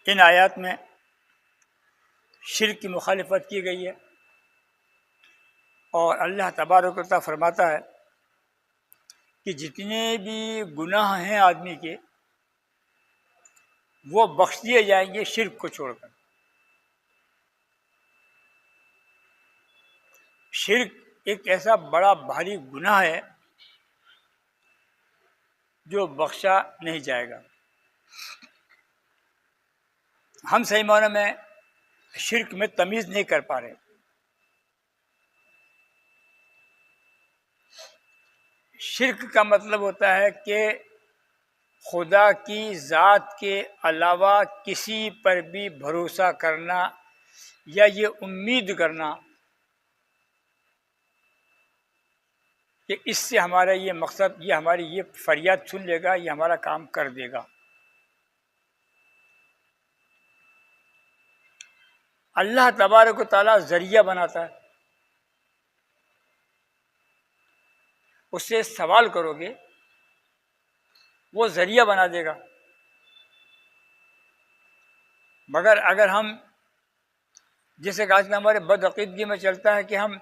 ان آیات میں شرک کی مخالفت کی گئی ہے، اور اللہ تبارک و تعالیٰ فرماتا ہے کہ جتنے بھی گناہ ہیں آدمی کے وہ بخش دیے جائیں گے شرک کو چھوڑ کر۔ شرک ایک ایسا بڑا بھاری گناہ ہے جو بخشا نہیں جائے گا۔ ہم صحیح معنی میں شرک میں تمیز نہیں کر پا رہے۔ شرک کا مطلب ہوتا ہے کہ خدا کی ذات کے علاوہ کسی پر بھی بھروسہ کرنا یا یہ امید کرنا کہ اس سے ہمارا یہ مقصد، یہ ہماری یہ فریاد سن لے گا، یہ ہمارا کام کر دے گا۔ اللہ تبارک و تعالیٰ ذریعہ بناتا ہے، اس سے سوال کرو گے وہ ذریعہ بنا دے گا، مگر اگر ہم جیسے کہ آج میں ہمارے بدعقیدگی میں چلتا ہے کہ ہم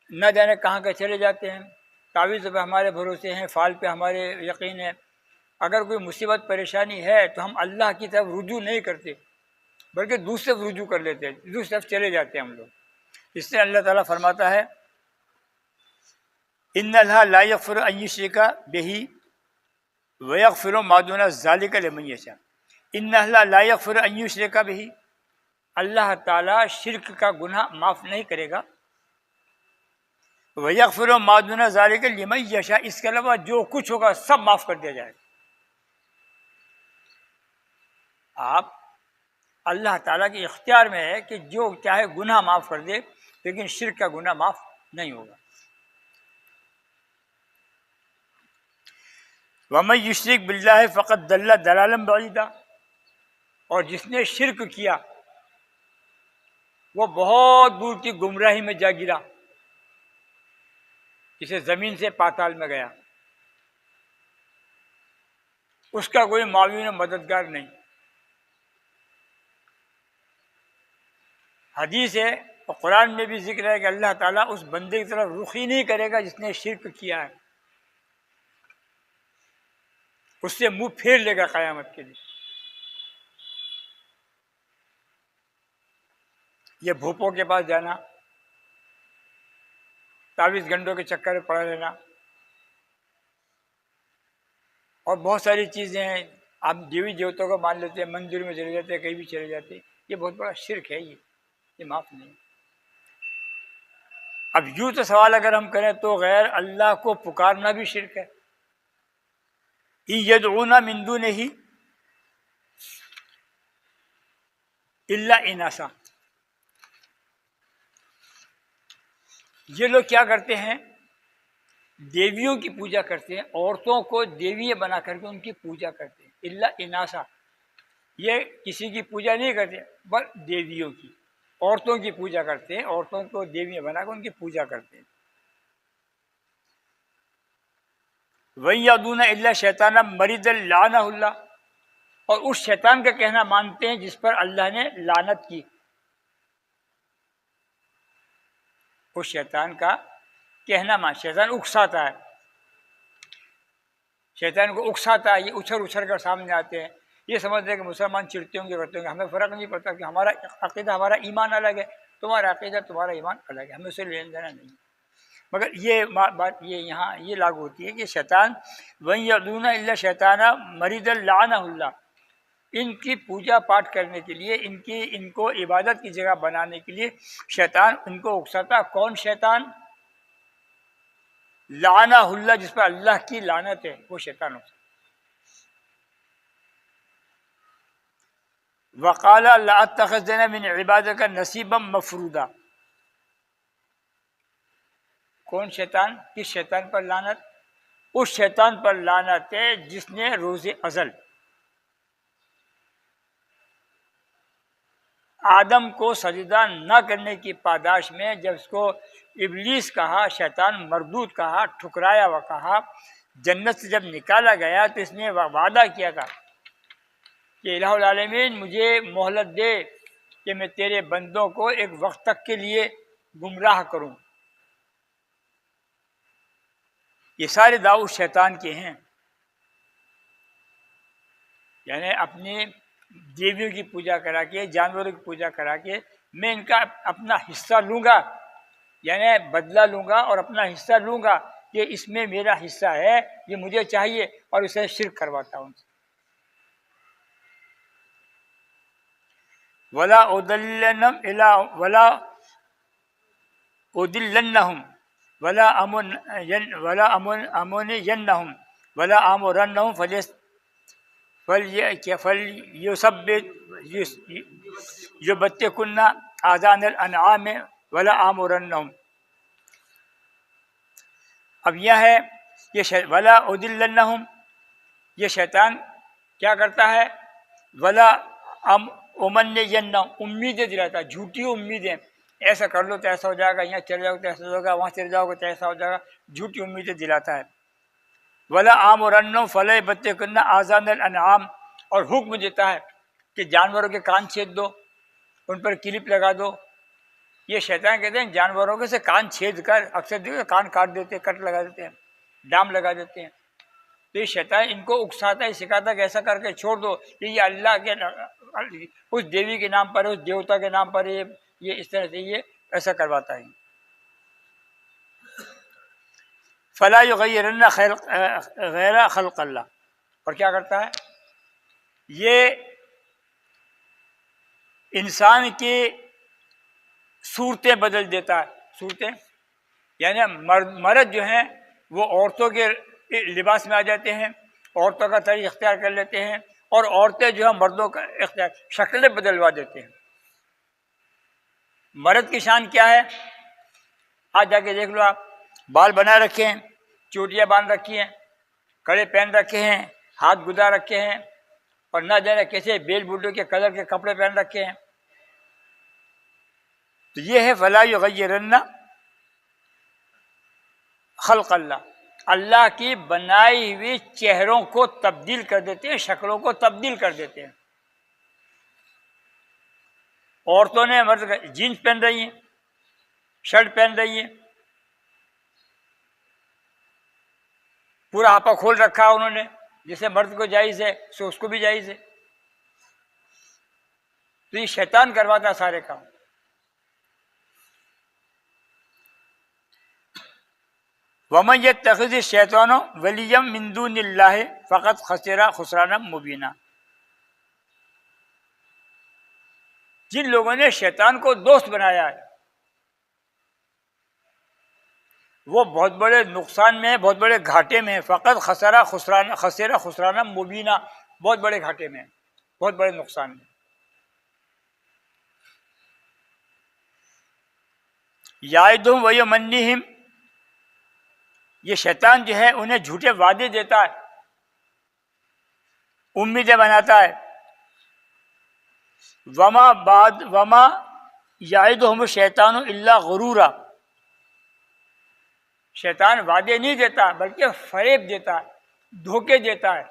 نہ جانے کہاں کے چلے جاتے ہیں، تعویذ پہ ہمارے بھروسے ہیں، فال پہ ہمارے یقین ہے، اگر کوئی مصیبت پریشانی ہے تو ہم اللہ کی طرف رجوع نہیں کرتے بلکہ دوسرے طرف رجوع کر لیتے ہیں، دوسری طرف چلے جاتے ہیں ہم لوگ۔ اس سے اللہ تعالیٰ فرماتا ہے ان اللہ لا یغفر ان یشرک بہ ویغفر ما دون ذلک لمن یشاء۔ ان اللہ لا یغفر ان یشرک بہ، اللہ تعالیٰ شرک کا گناہ معاف نہیں کرے گا، ویغفر ما دون ذلک لمن یشاء، اس کے علاوہ جو کچھ ہوگا سب معاف کر دیا جائے گا۔ آپ اللہ تعالیٰ کے اختیار میں ہے کہ جو چاہے گناہ معاف کر دے، لیکن شرک کا گناہ معاف نہیں ہوگا۔ وَمَن يُشْرِكْ بِاللَّهِ فَقَدْ ضَلَّ ضَلَالًا بَعِيدًا، اور جس نے شرک کیا وہ بہت دور کی گمراہی میں جا گرا، جسے زمین سے پاتال میں گیا، اس کا کوئی معاون و مددگار نہیں۔ حدیث ہے اور قرآن میں بھی ذکر ہے کہ اللہ تعالیٰ اس بندے کی طرف رخ ہی نہیں کرے گا جس نے شرک کیا ہے، اس سے منہ پھیر لے گا قیامت کے لیے۔ یہ بھوپوں کے پاس جانا، تعویذ گنڈوں کے چکر میں پڑا لینا، اور بہت ساری چیزیں ہیں، آپ دیوی دیوتوں کو مان لیتے ہیں، مندر میں چلے جاتے ہیں، کہیں بھی چلے جاتے ہیں، یہ بہت بڑا شرک ہے، یہ معاف نہیں۔ اب یوں تو سوال اگر ہم کریں تو غیر اللہ کو پکارنا بھی شرک ہے۔ یدعون من دونہ الا اناثا، یہ لوگ کیا کرتے ہیں؟ دیویوں کی پوجا کرتے ہیں، عورتوں کو دیویاں بنا کر کے ان کی پوجا کرتے ہیں۔ الا اناثا، یہ کسی کی پوجا نہیں کرتے بس دیویوں کی، عورتوں کی پوجا کرتے ہیں، عورتوں کو دیویاں بنا کر ان کی پوجا کرتے ہیں۔ وَيَعْبُدُونَ إِلَّا شَيْطَانًا مَرِيدًا لَعَنَهُ اللَّهُ، اور اس شیطان کا کہنا مانتے ہیں جس پر اللہ نے لعنت کی۔ اس شیطان کا کہنا شیطان اکساتا ہے، شیطان کو اکساتا ہے، یہ اچھل اچھل کر سامنے آتے ہیں، یہ سمجھتے ہیں کہ مسلمان چڑھتے ہوں گے کرتے ہوں گے، ہمیں فرق نہیں پڑتا کہ ہمارا عقیدہ، ہمارا ایمان الگ ہے، تمہارا عقیدہ تمہارا ایمان الگ ہے، ہمیں اسے لین دینا نہیں۔ مگر یہ بات یہاں یہ لاگو ہوتی ہے کہ شیطان وَيَعْبُدُونَ إِلَّا شَيْطَانًا مَرِيدًا لَعَنَهُ اللَّهُ، ان کی پوجا پاٹ کرنے کے لیے، ان کو عبادت کی جگہ بنانے کے لیے شیطان ان کو اکساتا۔ کون شیطان؟ لعنہ اللہ، جس پر اللہ کی لعنت ہے، وہ شیطان اکساتا۔ وَقَالَ لَأَتَّخِذَنَّ مِنْ عِبَادِكَ نَصِيبًا مَفْرُوضًا، کون شیطان؟ کس شیطان پر لعنت؟ اس شیطان پر لعنت ہے جس نے روز ازل آدم کو سجدہ نہ کرنے کی پاداش میں جب اس کو ابلیس کہا، شیطان مردود کہا، ٹھکرایا ہوا کہا، جنت سے جب نکالا گیا تو اس نے وعدہ کیا تھا کہ الہ العالمین مجھے مہلت دے کہ میں تیرے بندوں کو ایک وقت تک کے لیے گمراہ کروں. یہ سارے دعوت شیطان کے ہیں. یعنی اپنی دیویوں کی پوجا کرا کے، جانوروں کی پوجا کرا کے میں ان کا اپنا حصہ لوں گا، یعنی بدلہ لوں گا اور اپنا حصہ لوں گا کہ اس میں میرا حصہ ہے، یہ مجھے چاہیے، اور اسے شرک کرواتا ہوں. ولا ادلنہم ولا ادلنہم ولا امنینہم ولا آمرنہم فلیبتکن آذان الانعام ولا آمرنہم. اب یہ ہے یہ ولا ادلنہم، یہ شیطان کیا کرتا ہے؟ ولا امنینہم، امیدیں دلاتا ہے، جھوٹی امیدیں. ایسا کر لو تو ایسا ہو جائے گا، یہاں چلے جاؤ تو ایسا ہو جائے گا، وہاں چلے جاؤ گے تو ایسا ہو جائے گا، جھوٹی امیدیں دلاتا ہے. ولا آمرنہم فلیبتکن آذان الانعام، اور حکم دیتا ہے کہ جانوروں کے کان چھید دو، ان پر کلپ لگا دو. یہ شیطان کہتے ہیں جانوروں کے سے کان چھید کر، اکثر دیکھو کان کاٹ دیتے ہیں، کٹ لگا دیتے ہیں، ڈام لگا دیتے ہیں. تو یہ شیطان ان کو اکساتا ہے، سکھاتا ہے کہ ایسا کر کے چھوڑ دو کہ یہ اللہ کے اس دیوی کے نام پر، اس دیوتا کے نام پر یہ اس طرح سے یہ ایسا کرواتا ہے. فلا یغیرن غیر خلق اللہ، اور کیا کرتا ہے؟ یہ انسان کی صورتیں بدل دیتا ہے. صورتیں یعنی مرد جو ہیں وہ عورتوں کے لباس میں آ جاتے ہیں، عورتوں کا طریق اختیار کر لیتے ہیں، اور عورتیں جو ہیں مردوں کا اختیار، شکلیں بدلوا دیتے ہیں. مرد کی شان کیا ہے؟ آج جا کے دیکھ لو آپ، بال بنا رکھے ہیں، چوٹیاں باندھ رکھی ہیں، کڑے پہن رکھے ہیں، ہاتھ گدا رکھے ہیں، اور نہ جانے کیسے بیل بوٹوں کے کلر کے کپڑے پہن رکھے ہیں. تو یہ ہے فلا یغیرن خلق اللہ، اللہ کی بنائی ہوئی چہروں کو تبدیل کر دیتے ہیں، شکلوں کو تبدیل کر دیتے ہیں. عورتوں نے مرد جینس پہن رہی ہیں، شرٹ پہن رہی ہیں، پورا آپا کھول رکھا انہوں نے، جسے مرد کو جائز ہے سو اس کو بھی جائز ہے. تو یہ شیطان کرواتا ہے سارے کام. وَمَن يَتَّخِذِ الشَّيْطَانَ وَلِيًّا مِن دُونِ اللَّهِ فَقَدْ خَسِرَ خُسْرَانًا مُبِينًا. جن لوگوں نے شیطان کو دوست بنایا ہے وہ بہت بڑے نقصان میں ہیں، بہت بڑے گھاٹے میں ہیں. فقط خسرا خسرانا مبینہ، بہت بڑے گھاٹے میں ہیں، بہت بڑے نقصان میں. یعدہم ویمنیہم، یہ شیطان جو ہے انہیں جھوٹے وعدے دیتا ہے، امیدیں بناتا ہے. وما یعدہم الشیطان الا غرورا، شیطان وعدے نہیں دیتا بلکہ فریب دیتا ہے، دھوکے دیتا ہے،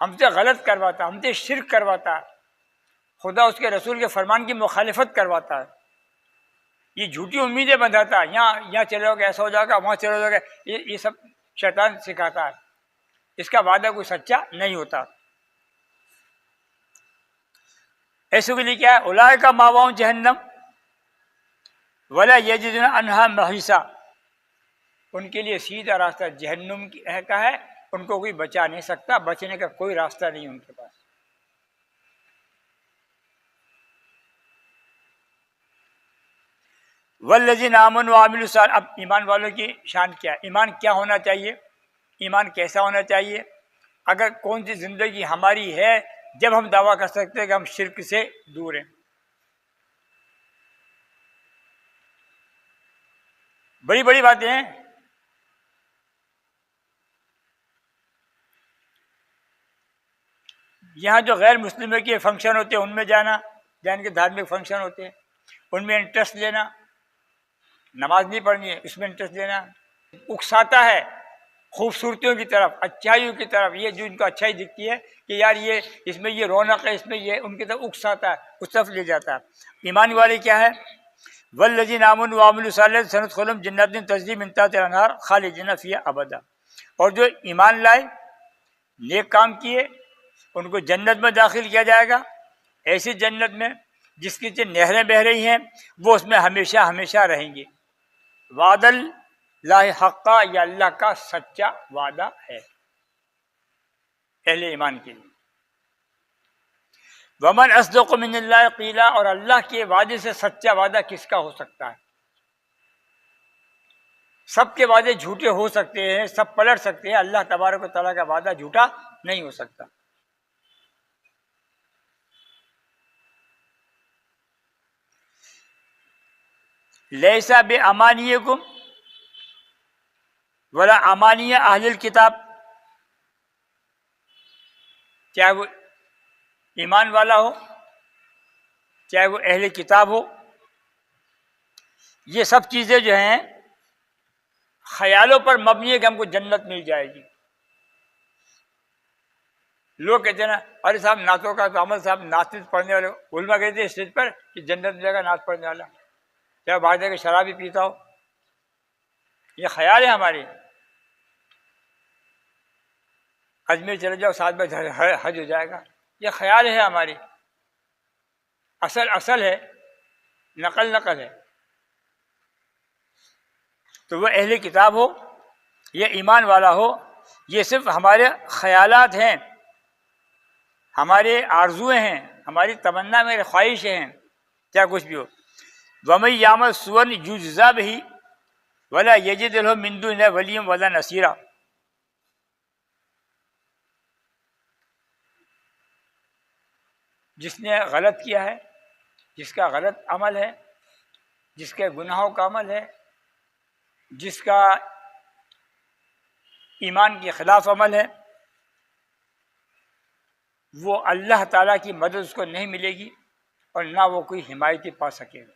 ہم سے غلط کرواتا ہے، ہم سے شرک کرواتا ہے، خدا اس کے رسول کے فرمان کی مخالفت کرواتا ہے. یہ جھوٹی امیدیں بندھاتا ہے، یہاں چلے جاؤ گے ایسا ہو جائے گا، وہاں چلے جاؤ گے، یہ سب شیطان سکھاتا ہے. اس کا وعدہ کوئی سچا نہیں ہوتا. ایسے کے لیے کیا ہے؟ اولئک مأواہم جہنم ولا یجدون عنہا محیصا، ان کے لیے سیدھا راستہ جہنم کا ہے، ان کو کوئی بچا نہیں سکتا، بچنے کا کوئی راستہ نہیں ان کے پاس. والذین آمنوا وعملوا الصالحات، اب ایمان والوں کی شان کیا ہے؟ ایمان کیا ہونا چاہیے؟ ایمان کیسا ہونا چاہیے؟ اگر کون سی زندگی ہماری ہے جب ہم دعویٰ کر سکتے ہیں کہ ہم شرک سے دور ہیں؟ بڑی بڑی باتیں ہیں. یہاں جو غیر مسلموں کے فنکشن ہوتے ہیں ان میں جانا، جان کے دھارمک فنکشن ہوتے ہیں ان میں انٹرسٹ لینا، نماز نہیں پڑھنی ہے اس میں انٹرسٹ لینا، اکساتا ہے خوبصورتیوں کی طرف، اچھائیوں کی طرف، یہ جو ان کو اچھائی دکھتی ہے کہ یار یہ اس میں یہ رونق ہے، اس میں یہ، ان کی طرف اکساتا ہے، اس طرف لے جاتا ہے۔ ایمان والے کیا ہے؟ والذین آمنوا وعملوا الصالحات سندخلهم جنات تجری من تحتها الانہار خالدین فیہا ابدا، اور جو ایمان لائے، نیک کام کیے، ان کو جنت میں داخل کیا جائے گا، ایسی جنت میں جس کی نہریں بہہ رہی ہیں، وہ اس میں ہمیشہ ہمیشہ رہیں گے۔ وعد اللہ حقا، یہ اللہ کا سچا وعدہ ہے اہل ایمان کے لیے۔ ومن اصدق من اللہ قیلا، اور اللہ کے وعدے سے سچا وعدہ کس کا ہو سکتا ہے؟ سب کے وعدے جھوٹے ہو سکتے ہیں، سب پلٹ سکتے ہیں، اللہ تبارک و تعالیٰ کا وعدہ جھوٹا نہیں ہو سکتا۔ لیسا بامانیکم ولا امانی اہل الکتاب، چاہے وہ ایمان والا ہو، چاہے وہ اہل کتاب ہو، یہ سب چیزیں جو ہیں خیالوں پر مبنی ہے کہ ہم کو جنت مل جائے گی۔ لوگ کہتے ہیں نا، ارے صاحب نعتوں کا تو عمل، صاحب نعت پڑھنے والے علماء کہتے ہیں اسٹیج پر کہ جنت ملے گا نعت پڑھنے والا، چاہے باہر جا کے شراب ہی پیتا ہو۔ یہ خیال ہے ہمارے۔ اجمیر چلے جاؤ، ساتھ میں حج ہو جائے گا، یہ خیال ہے ہماری۔ اصل ہے، نقل ہے۔ تو وہ اہل کتاب ہو یا ایمان والا ہو، یہ صرف ہمارے خیالات ہیں، ہمارے آرزویں ہیں، ہماری تمنا، میرے خواہشیں ہیں، کیا کچھ بھی ہو۔ وَمَن يَعْمَلْ سُوءًا يُجْزَ بِهِ وَلَا يَجِدْ لَهُ مِن دُونِ اللَّهِ وَلِيًّا وَلَا نَصِيرًا، جس نے غلط کیا ہے، جس کا غلط عمل ہے، جس کے گناہوں کا عمل ہے، جس کا ایمان کے خلاف عمل ہے، وہ اللہ تعالیٰ کی مدد اس کو نہیں ملے گی اور نہ وہ کوئی حمایتی پا سکے گا۔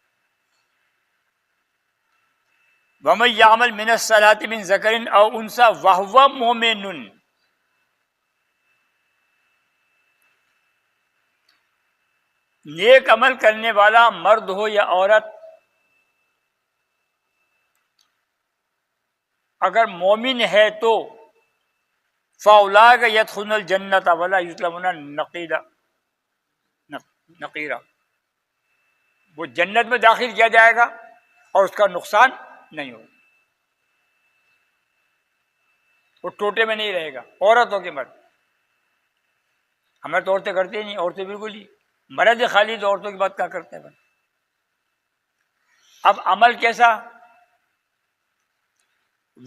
وَمَن يَعْمَلْ مِنَ الصَّالِحَاتِ مِن ذَكَرٍ أَوْ أُنثىٰ وَهُوَ مُؤْمِنٌ، نیک عمل کرنے والا مرد ہو یا عورت، اگر مومن ہے تو فَأُولَٰئِکَ يَدْخُلُونَ الْجَنَّةَ وَلَا يُظْلَمُونَ نَقِیرًا، وہ جنت میں داخل کیا جائے گا اور اس کا نقصان نہیں ہوگا، وہ ٹوٹے میں نہیں رہے گا، عورت ہو کے مرد۔ ہمیں تو عورتیں کرتے ہی نہیں، عورتیں بالکل ہی، مرد خالی تو عورتوں کی بات کیا کرتے ہیں۔ اب عمل کیسا؟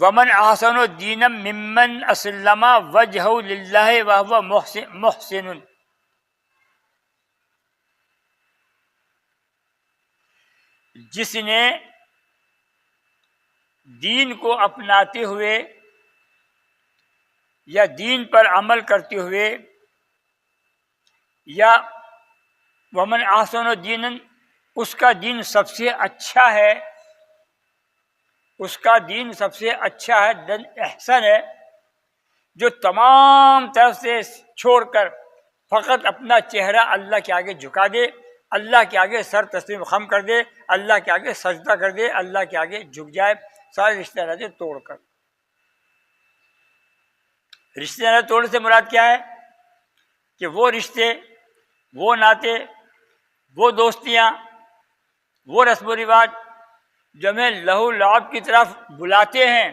وَمَنْ أَحْسَنُ دِينًا مِمَّنْ أَسْلَمَ وَجْهَهُ لِلَّهِ وَهُوَ مُحْسِنٌ، جس نے دین کو اپناتے ہوئے یا دین پر عمل کرتے ہوئے، یا وَمَنْ أَحْسَنُ دِينًا، اس کا دین سب سے اچھا ہے، اس کا دین سب سے اچھا ہے، دین احسن ہے، جو تمام طرف سے چھوڑ کر فقط اپنا چہرہ اللہ کے آگے جھکا دے، اللہ کے آگے سر تسلیم خم کر دے، اللہ کے آگے سجدہ کر دے، اللہ کے آگے جھک جائے، سارے رشتے ناطے توڑ کر۔ رشتے ناطے توڑنے سے مراد کیا ہے؟ کہ وہ رشتے، وہ ناطے، وہ دوستیاں، وہ رسم و رواج جو ہمیں لہو لعب کی طرف بلاتے ہیں،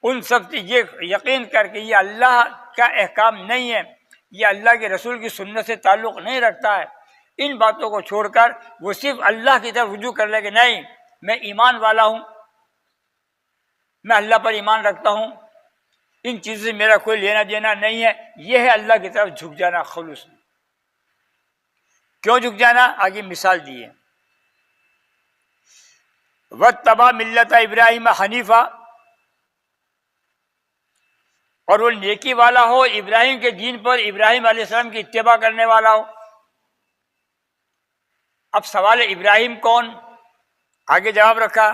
ان سب سے یہ یقین کر کے یہ اللہ کا احکام نہیں ہے، یہ اللہ کے رسول کی سنت سے تعلق نہیں رکھتا ہے، ان باتوں کو چھوڑ کر وہ صرف اللہ کی طرف رجوع کر لے کہ نہیں، میں ایمان والا ہوں، میں اللہ پر ایمان رکھتا ہوں، ان چیزوں سے میرا کوئی لینا دینا نہیں ہے، یہ ہے اللہ کی طرف جھک جانا خلوص۔ کیوں جھک جانا؟ آگے مثال دی ہے، وَاتَّبَعَ مِلَّةَ إِبْرَاهِيمَ حَنِیفًا، اور وہ نیکی والا ہو، ابراہیم کے دین پر، ابراہیم علیہ السلام کی اتباع کرنے والا ہو۔ اب سوال ہے ابراہیم کون؟ آگے جواب رکھا،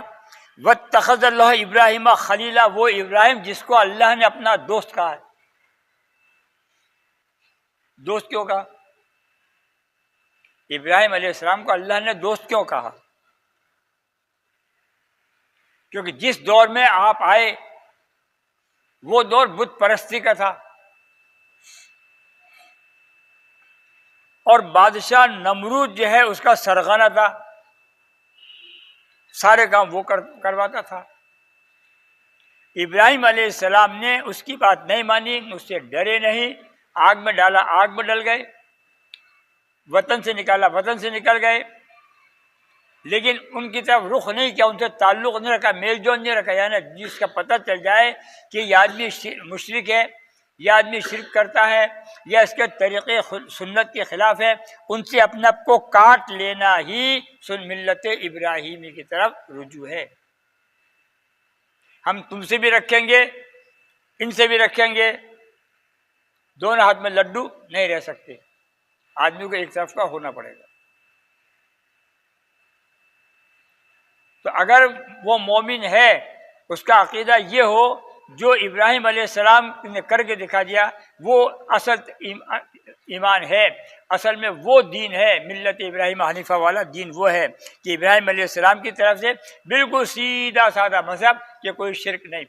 واتخذ اللہ ابراہیم خلیلا، وہ ابراہیم جس کو اللہ نے اپنا دوست کہا ہے۔ دوست کیوں کہا؟ ابراہیم علیہ السلام کو اللہ نے دوست کیوں کہا؟ کیونکہ جس دور میں آپ آئے وہ دور بت پرستی کا تھا، اور بادشاہ نمرود جو ہے اس کا سرغنہ تھا، سارے کام وہ کرواتا تھا۔ ابراہیم علیہ السلام نے اس کی بات نہیں مانی، اس سے ڈرے نہیں، آگ میں ڈالا آگ میں ڈل گئے، وطن سے نکالا وطن سے نکل گئے، لیکن ان کی طرف رخ نہیں کیا، ان سے تعلق نہیں رکھا، میل جول نہیں رکھا۔ یعنی جس کا پتہ چل جائے کہ یہ آدمی مشرک ہے، یہ آدمی شرک کرتا ہے، یا اس کے طریقے سنت کے خلاف ہے، ان سے اپنے آپ کو کاٹ لینا ہی ملت ابراہیمی کی طرف رجوع ہے۔ ہم تم سے بھی رکھیں گے، ان سے بھی رکھیں گے، دونوں ہاتھ میں لڈو نہیں رہ سکتے، آدمی کو ایک طرف کا ہونا پڑے گا۔ تو اگر وہ مومن ہے، اس کا عقیدہ یہ ہو جو ابراہیم علیہ السلام نے کر کے دکھا دیا، وہ اصل ایمان ہے، اصل میں وہ دین ہے، ملت ابراہیم حنیفہ والا دین وہ ہے کہ ابراہیم علیہ السلام کی طرف سے بالکل سیدھا سادہ مذہب کہ کوئی شرک نہیں،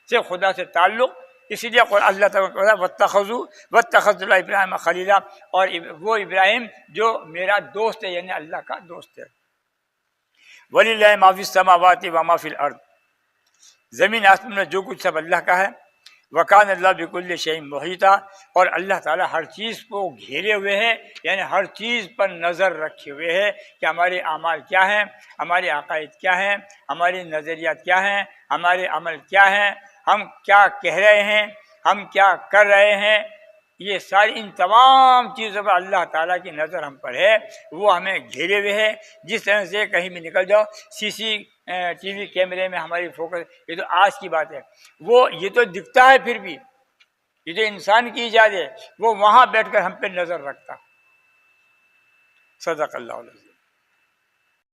صرف خدا سے تعلق۔ اسی لیے اللہ تعالیٰ واتخذ اللہ ابراہیم خلیلا، اور وہ ابراہیم جو میرا دوست ہے، یعنی اللہ کا دوست ہے۔ وَلِلَّهِ مَا فِي السَّمَاوَاتِ وَمَا فِي الْأَرْضِ، زمین آسمان میں جو کچھ سب اللہ کا ہے۔ وَكَانَ اللَّهُ بِكُلِّ شَيْءٍ مُحِيطًا، اور اللہ تعالیٰ ہر چیز کو گھیرے ہوئے ہے، یعنی ہر چیز پر نظر رکھے ہوئے ہے کہ ہمارے اعمال کیا ہیں، ہمارے عقائد کیا ہیں، ہمارے نظریات کیا ہیں، ہمارے عمل کیا ہیں، ہم کیا کہہ رہے ہیں، ہم کیا کر رہے ہیں، یہ ساری ان تمام چیزوں پر اللہ تعالیٰ کی نظر ہم پر ہے، وہ ہمیں گھیرے ہوئے ہے۔ جس طرح سے کہیں بھی نکل جاؤ، ٹی وی کیمرے میں ہماری فوکس، یہ تو آج کی بات ہے، وہ یہ تو دکھتا ہے، پھر بھی یہ جو انسان کی ایجاد ہے، وہ وہاں بیٹھ کر ہم پہ نظر رکھتا۔ صدق اللہ علیہ۔